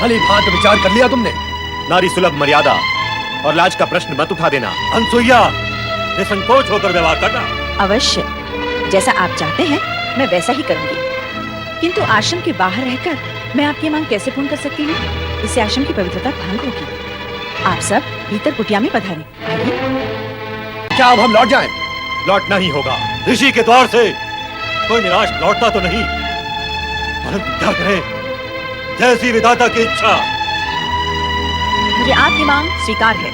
भली भांति विचार कर लिया तुमने? नारी सुलभ मर्यादा और लाज का प्रश्न मत उठा देना। अनसुईया, निसंकोच होकर व्यवहार करना। अवश्य, जैसा आप चाहते हैं मैं वैसा ही करूंगी। किंतु आश्रम के बाहर रहकर मैं आपकी मांग कैसे पूर्ण कर सकती हूँ? इससे आश्रम की पवित्रता भंग होगी। आप सब भीतर कुटिया में पधारें। क्या अब हम लौट जाएं? लौटना ही होगा। ऋषि के द्वार से कोई निराश लौटता तो नहीं, परंतु क्या करें, जैसी विधाता की इच्छा। मुझे आपकी मांग स्वीकार है।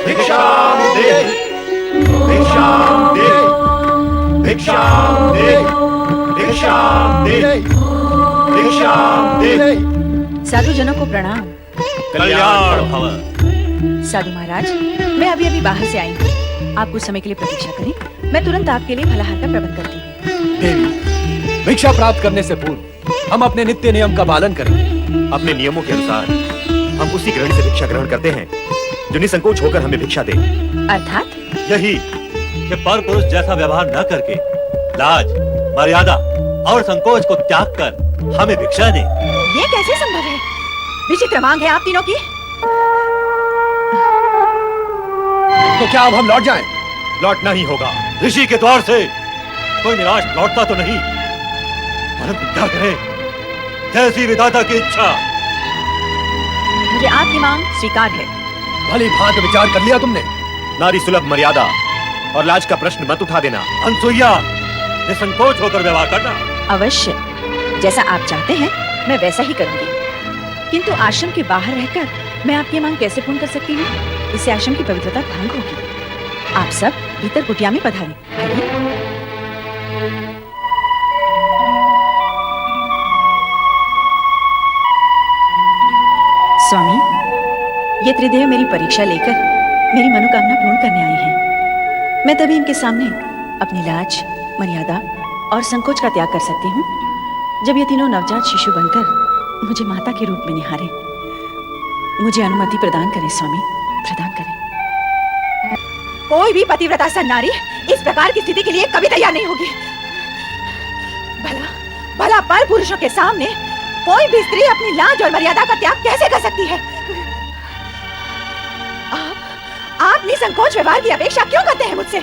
भिक्षाम दे, भिक्षाम दे, भिक्षाम दे, भिक्षाम दे, भिक्षाम दे। साधु जनों को प्रणाम। कल्याण भव। साधु महाराज, मैं अभी अभी बाहर से आई हूँ। आप कुछ समय के लिए प्रतीक्षा करें, मैं तुरंत आपके लिए फलाहार का प्रबंध करती हूँ। देवी, भिक्षा प्राप्त करने से पूर्व हम अपने नित्य नियम का पालन करेंगे। अपने नियमों के अनुसार हम उसी गृहिणी से भिक्षा ग्रहण करते हैं जो निसंकोच होकर हमें भिक्षा दे। अर्थात यही कि पर पुरुष जैसा व्यवहार न करके लाज, मर्यादा और संकोच को त्याग कर हमें भिक्षा दे। ये कैसे संभव है? विचित्र मांग है आप तीनों की। तो क्या अब हम लौट जाएं? लौटना ही होगा। ऋषि के द्वार से कोई निराश लौटता तो नहीं, परंतु क्या करें, जैसी विधाता की इच्छा। मुझे आपकी मांग स्वीकार है। भली भांति विचार कर लिया तुमने? नारी सुलभ मर्यादा और लाज का प्रश्न मत उठा देना। अनसुईया, निसंकोच होकर व्यवहार करना। अवश्य, जैसा आप चाहते हैं मैं वैसा ही करूंगी। किंतु आश्रम के बाहर रहकर मैं आपकी मांग कैसे पूर्ण कर सकती हूँ? इससे आश्रम की पवित्रता भंग होगी। आप सब भीतर कुटिया में पधारें। स्वामी, ये त्रिदेव मेरी परीक्षा लेकर मेरी मनोकामना पूर्ण करने आए हैं। मैं तभी इनके सामने अपनी लाज, मर्यादा और संकोच का त्याग कर सकती हूँ जब ये तीनों नवजात शिशु बनकर मुझे माता के रूप में निहारे। मुझे अनुमति प्रदान करें स्वामी, प्रदान करें। कोई भी पतिव्रता सन नारी इस प्रकार की स्थिति के लिए कभी तैयार नहीं होगी। भला भला पर पुरुषों के सामने कोई भी स्त्री अपनी लाज और मर्यादा का त्याग कैसे कर सकती है? आप निसंकोच व्यवहार की अपेक्षा क्यों करते हैं मुझसे?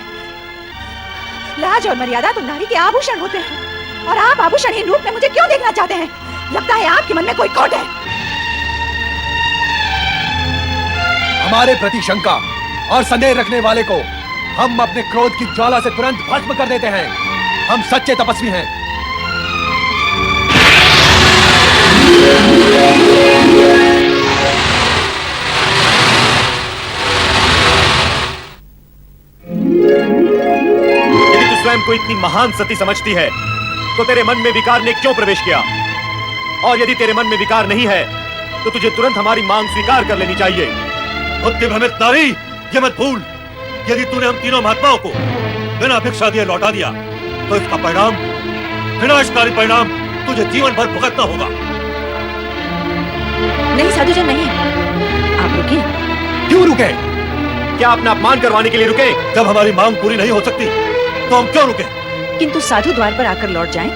लाज और मर्यादा तो नारी के आभूषण होते हैं, और आप आभूषणहीन रूप में मुझे क्यों देखना चाहते हैं? लगता है आपके मन में कोई खोट है। हमारे प्रति शंका और संदेह रखने वाले को हम अपने क्रोध की ज्वाला से तुरंत भस्म कर देते हैं। हम सच्चे तपस्वी हैं। यदि तू स्वयं को इतनी महान सती समझती है तो तेरे मन में विकार ने क्यों प्रवेश किया? और यदि तेरे मन में विकार नहीं है तो तुझे तुरंत हमारी मांग स्वीकार कर लेनी चाहिए। बुद्धि भ्रमित नारी, ये मत भूल, यदि तूने हम तीनों महात्माओं को बिना भिक्षा दिए लौटा दिया तो इसका परिणाम, विनाशकारी परिणाम तुझे जीवन भर भुगतना होगा। नहीं साधुजन, नहीं, आप रुके। क्यों रुके? क्या अपना अपमान करवाने के लिए रुके? जब हमारी मांग पूरी नहीं हो सकती तो हम क्यों रुके? किंतु साधु द्वार पर आकर लौट जाएं,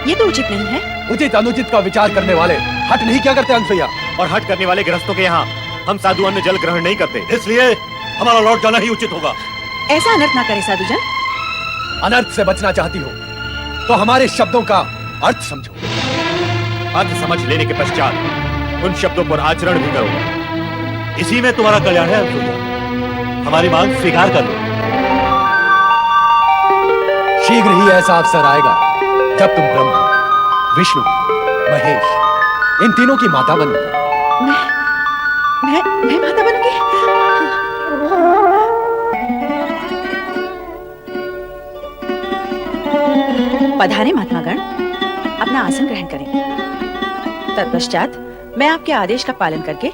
ये तो उचित नहीं है। उचित अनुचित का विचार करने वाले हट नहीं क्या करते अनसुईया? और हट करने वाले गृहस्थों के यहाँ हम साधु अन्न जल ग्रहण नहीं करते, इसलिए हमारा लौट जाना ही उचित होगा। ऐसा अनर्थ ना करे साधुजन। अनर्थ से बचना चाहती हो तो हमारे शब्दों का अर्थ समझो। अर्थ समझ लेने के पश्चात उन शब्दों पर आचरण भी करो। इसी में तुम्हारा कल्याण है अनसुईया। हमारी मांग स्वीकार कर लो। शीघ्र ही ऐसा अवसर आएगा जब तुम ब्रह्मा, विष्णु, महेश इन तीनों की माता बनोगी। मैं माता बनूंगी? पधारे महात्मागण, अपना आसन ग्रहण करें। तत्पश्चात मैं आपके आदेश का पालन करके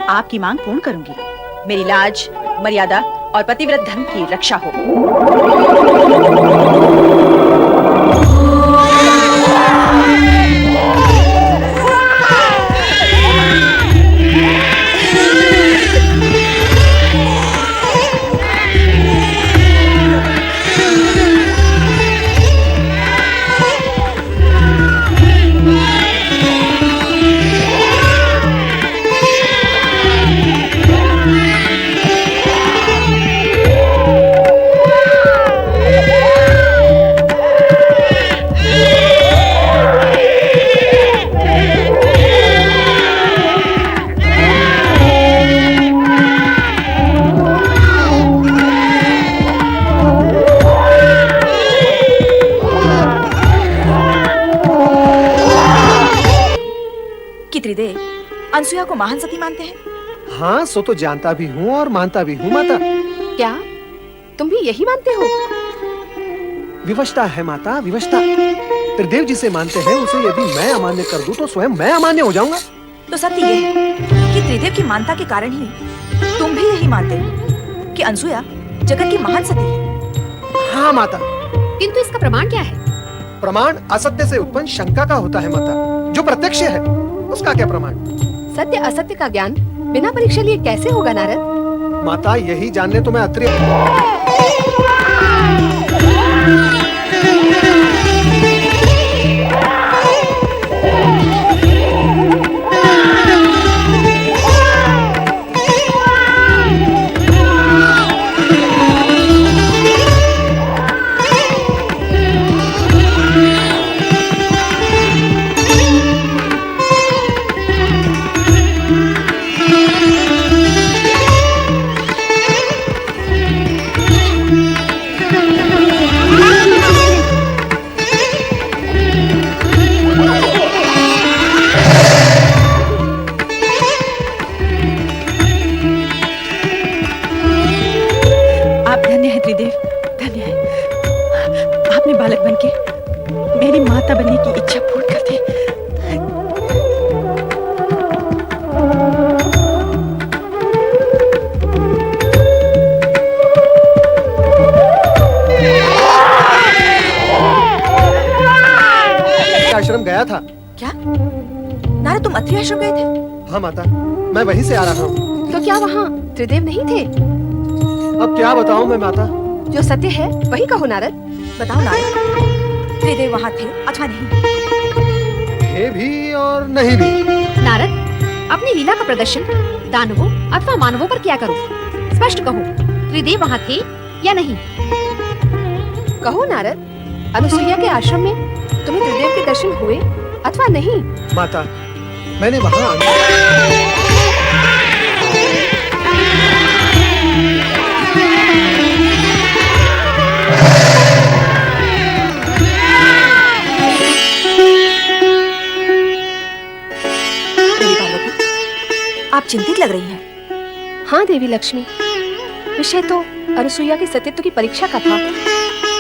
आपकी मांग पूर्ण करूंगी। मेरी लाज, मर्यादा और पतिव्रत धर्म की रक्षा हो। अनसुया को महान सती मानते हैं? हाँ, सो तो जानता भी हूँ और मानता भी हूँ माता। क्या तुम भी यही मानते हो? विवशता है माता, विवशता। त्रिदेव जिसे मानते हैं उसे यदि मैं अमान्य कर दूं तो स्वयं मैं अमान्य हो जाऊंगा। तो सत्य यह है कि त्रिदेव की मानता के कारण ही तुम भी यही मानते हो कि अनसुया जगत की महान सती है। हाँ माता। किंतु इसका प्रमाण क्या है? प्रमाण असत्य से उत्पन्न शंका का होता है माता, जो प्रत्यक्ष है उसका क्या प्रमाण? सत्य असत्य का ज्ञान बिना परीक्षा लिए कैसे होगा नारद? माता यही जानने तो मैं अत्रि। बालक बनके मेरी माता बनने की इच्छा पूर्ण कर दी। आश्रम गया था। क्या नारद, तुम अत्रि आश्रम गए थे? हाँ माता, मैं वहीं से आ रहा हूँ। तो क्या वहाँ त्रिदेव नहीं थे? अब क्या बताऊँ मैं माता? जो सत्य है वही कहो नारद। बताओ नारद, त्रिदेव वहाँ थे अथवा नहीं? थे भी और नहीं भी। नारद, अपनी लीला का प्रदर्शन दानवों अथवा मानवों पर क्या करो, स्पष्ट कहो, त्रिदेव वहाँ थे या नहीं? कहो नारद, अनुसुईया के आश्रम में तुम्हें त्रिदेव के दर्शन हुए अथवा नहीं? माता, मैंने वहाँ आप चिंतित लग रही हैं। हाँ देवी लक्ष्मी, विषय तो अनुसुईया के सत्यत्व की परीक्षा का था,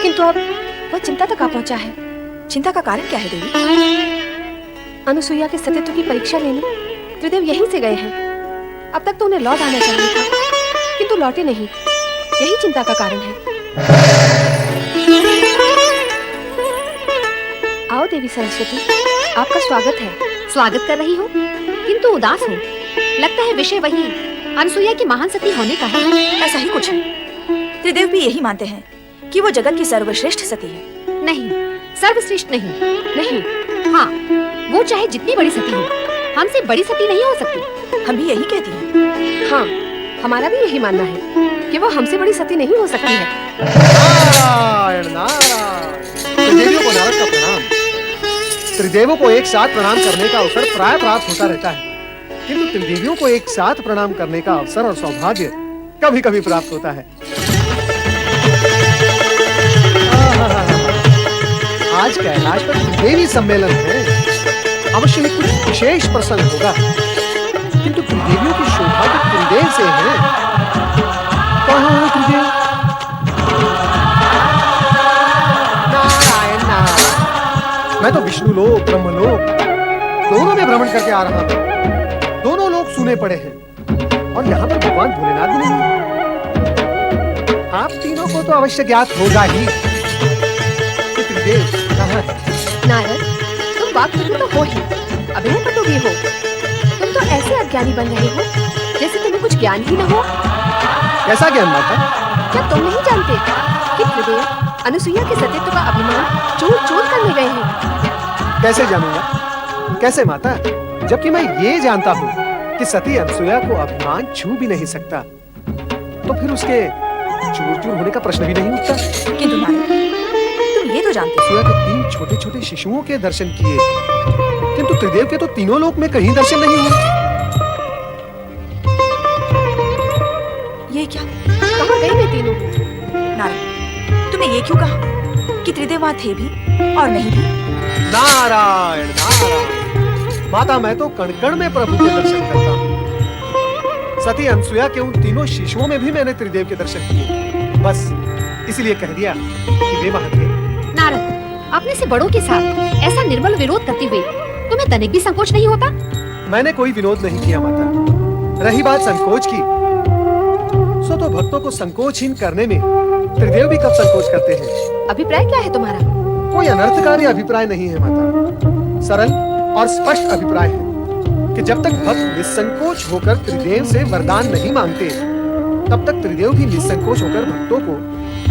किंतु अब वह चिंता तक आ पहुंचा है। चिंता का कारण क्या है देवी? अनुसुईया के सत्यत्व की परीक्षा लेने त्रिदेव यहीं से गए हैं। अब तक तो उन्हें लौट आना चाहिए था, किंतु लौटे नहीं। यही चिंता का कारण है। आओ देवी सरस्वती, आपका स्वागत है। स्वागत कर रही हो, किंतु उदास हो। लगता है विषय वही अनुसुईया की महान सती होने का है। ऐसा ही कुछ है। त्रिदेव भी यही मानते हैं कि वो जगत की सर्वश्रेष्ठ सती है। नहीं, सर्वश्रेष्ठ नहीं। नहीं, हाँ, वो चाहे जितनी बड़ी सती हो, हमसे बड़ी सती नहीं हो सकती। हम भी यही कहती हैं। हाँ, हमारा भी यही मानना है कि वो हमसे बड़ी सती नहीं हो सकती है। नारायण नारायण। त्रिदेवियों को नारद का प्रणाम। त्रिदेवों को एक साथ प्रणाम करने का अवसर प्राय प्राप्त होता रहता है, किंतु त्रिदेवियों को एक साथ प्रणाम करने का अवसर और सौभाग्य कभी कभी प्राप्त होता है। आज कैलाश पर त्रिदेवी सम्मेलन है। अवश्य ही कुछ विशेष प्रसंग होगा, किंतु त्रिदेवियों की शोभा तो त्रिदेव से है। कहाँ है त्रिदेव? नारायण नारायण। मैं तो विष्णु लोक ब्रह्म लोक दोनों में भ्रमण करके आ रहा हूँ। दोनों लोग सुने पड़े हैं और यहाँ पर भगवान भोलेनाथ भी नहीं। आप तीनों को तो अवश्य ज्ञात होगा ही कि त्रिदेव कहाँ है। नारद, तुम वाक्पटु तो हो ही, अभिनय पटु भी हो। तुम तो ऐसे अज्ञानी बन रहे हो जैसे तुम्हें कुछ ज्ञान ही न हो। कैसा ज्ञान माता? क्या तुम नहीं जानते कि त्रिदेव अनुसुईया के सत्यत्व का अभिमान चूर चूर करने गए हैं? कैसे जानूंगा? कैसे माता? जबकि मैं ये जानता हूँ कि सती अनुसुईया को अभिमान छू भी नहीं सकता, तो फिर उसके चूर चूर होने का प्रश्न भी नहीं उठता। किंतु नारद, तुम ये तो जानते हो अनुसुईया के 3 छोटे छोटे शिशुओं के दर्शन किए, किंतु त्रिदेव के तो तीनों लोक में कहीं दर्शन नहीं हुए। ये क्या? कहाँ गए वे तीनों? नारद, तुमने ये क्यों कहा कि त्रिदेव वहाँ थे भी और नहीं भी? नारायण नारायण। माता, मैं तो कण कण में प्रभु के दर्शन करता हूँ। सती अनसुया के उन तीनों शिशुओं में भी मैंने त्रिदेव के दर्शन किए। बस इसलिए कह दिया कि वे वहां थे। नारद, अपने से बड़ों के साथ ऐसा निर्बल विरोध करते हुए तुम्हें तनिक भी संकोच नहीं होता? मैंने कोई विनोद नहीं किया माता। रही बात संकोच की, सो तो भक्तों को संकोचहीन करने में त्रिदेव भी कब संकोच करते हैं। अभिप्राय क्या है तुम्हारा? कोई अनर्थकारी अभिप्राय नहीं है माता। सरल और स्पष्ट अभिप्राय है कि जब तक भक्त निसंकोच होकर त्रिदेव से वरदान नहीं मांगते, तब तक त्रिदेव भी निसंकोच होकर भक्तों को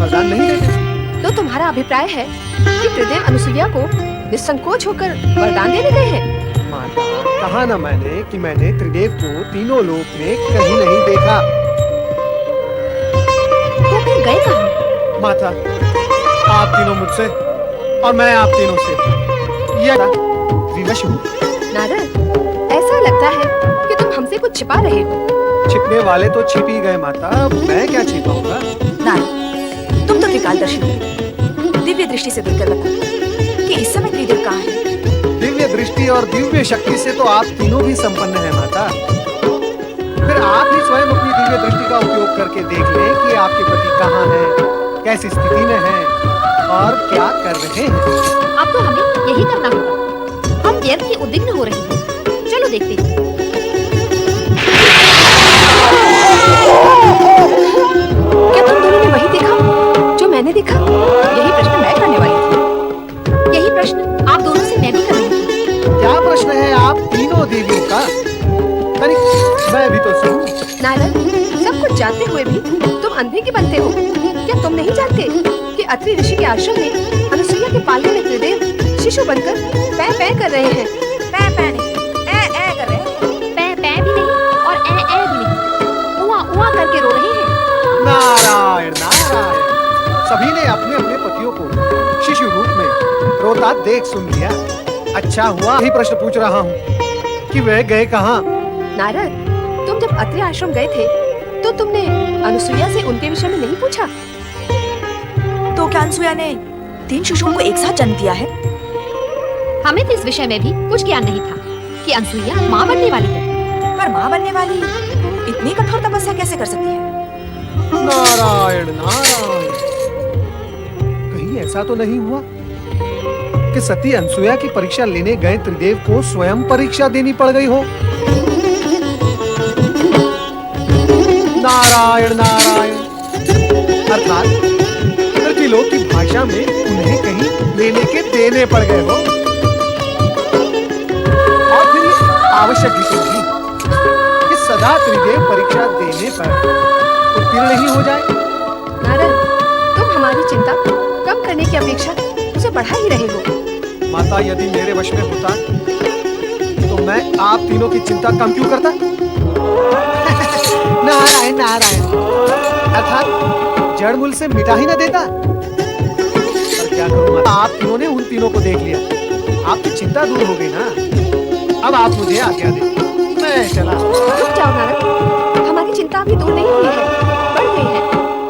वरदान नहीं देते। तो तुम्हारा अभिप्राय है कि त्रिदेव अनुसुईया को निसंकोच होकर वरदान देने गए हैं? माता, कहा ना मैंने कि मैंने त्रिदेव को तीनों लोक में कहीं नहीं देखा। तो फिर गए कहाँ? माता, आप तीनों मुझसे और मैं आप तीनों से ये विवश हूँ। नारद, ऐसा लगता है कि तुम हमसे कुछ छिपा रहे हो। छिपने वाले तो छिप ही गए माता, मैं क्या छिपाऊंगा। नारद, तुम तो त्रिकालदर्शी हो। दिव्य दृष्टि से देखकर बता कि इस समय त्रिदेव कहाँ है। दिव्य दृष्टि और दिव्य शक्ति से तो आप तीनों भी संपन्न हैं माता। फिर आप ही स्वयं अपनी दिव्य दृष्टि का उपयोग करके देख लें कि आपके पति कहाँ हैं, कैसी स्थिति में हैं और क्या कर रहे हैं। अब तो हमें यही करना होगा। हम व्यर्थ ही उद्विग्न हो रहे हैं। चलो देखते हैं। क्या तुम दोनों ने वही देखा जो मैंने देखा? यही प्रश्न मैं करने वाली थी। यही प्रश्न आप दोनों से मैं भी कर रही थी। क्या प्रश्न है आप तीनों देवियों का? मैं भी तो सुनूं। नारद, सब कुछ जानते हुए भी तुम अंधे की बनते हो। क्या तुम नहीं जानते कि अत्रि ऋषि के आश्रम में अनुसुईया के पालने में त्रिदेव शिशु बनकर पै पै कर रहे हैं? पै पै नहीं, ए कर रहे हैं। पै पै भी नहीं और ए भी नहीं, उआ उआ करके रो रहे हैं। नारायण नारायण, सभी ने अपने अपने पतियों को शिशु रूप में रोता देख सुन लिया। अच्छा हुआ यही प्रश्न पूछ रहा हूँ कि वे गए कहाँ। नारद, तुम जब अत्रि आश्रम गए थे तो तुमने अनुसुईया से उनके विषय में नहीं पूछा? तो क्या अनसुईया ने 3 शिशुओं को एक साथ जन्म दिया है? हमें तो इस विषय में भी कुछ ज्ञान नहीं था कि अनसुईया माँ बनने वाली है। पर माँ बनने वाली इतनी कठोर तपस्या कैसे कर सकती है? नारायण नारायण, कहीं ऐसा तो नहीं हुआ कि सती अनसुईया की परीक्षा लेने गए त्रिदेव को स्वयं परीक्षा देनी पड़ गई हो? नारायण नारायण, अर्थात त्रिलोक की भाषा में उन्हें कहीं लेने के देने पड़ गए हो। और फिर ये आवश्यक भी तो थी कि सदा त्रिदेव परीक्षा देने पर उत्तीर्ण नहीं हो जाए। नारद, तुम हमारी चिंता कम करने की अपेक्षा उसे बढ़ा ही रहे हो। माता, यदि मेरे वश में होता तो मैं आप तीनों की चिंता कम क्यों करता। नारायण नारायण, अर्थात जड़ मूल से मिटा ही न देता। पर क्या करूं माता, आप तीनों ने उन तीनों को देख लिया, आपकी चिंता दूर हो गई ना। अब आप मुझे आज्ञा दें, मैं चला। रुक जाओ नारद, हमारी चिंता अभी दूर नहीं हुई है, बढ़ गई है।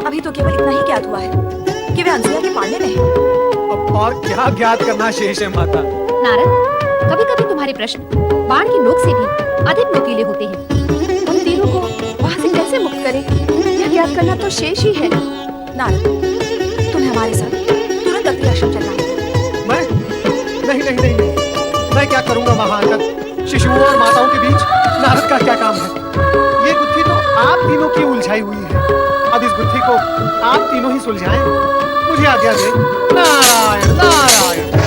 अभी तो केवल इतना ही ज्ञात हुआ है कि वे अनसुईया के पालने में हैं। अब और क्या ज्ञात करना शेष है माता। नारद, कभी कभी तुम्हारे प्रश्न बाण की नोक से भी अधिक नुकीले होते हैं। उन तीनों को वहाँ से कैसे मुक्त करें, यह ज्ञात करना तो शेष ही है। नारद, तुम्हें हमारे साथ तुरंत अत्रि आश्रम चलना है। मैं नहीं नहीं नहीं नहीं, मैं क्या करूंगा वहां आकर शिशुओं और माताओं के बीच? नारद का क्या काम है? ये गुत्थी तो आप तीनों की उलझाई हुई है। अब इस गुत्थी को आप तीनों ही सुलझाएं। मुझे आज्ञा दें। नारायण नारायण।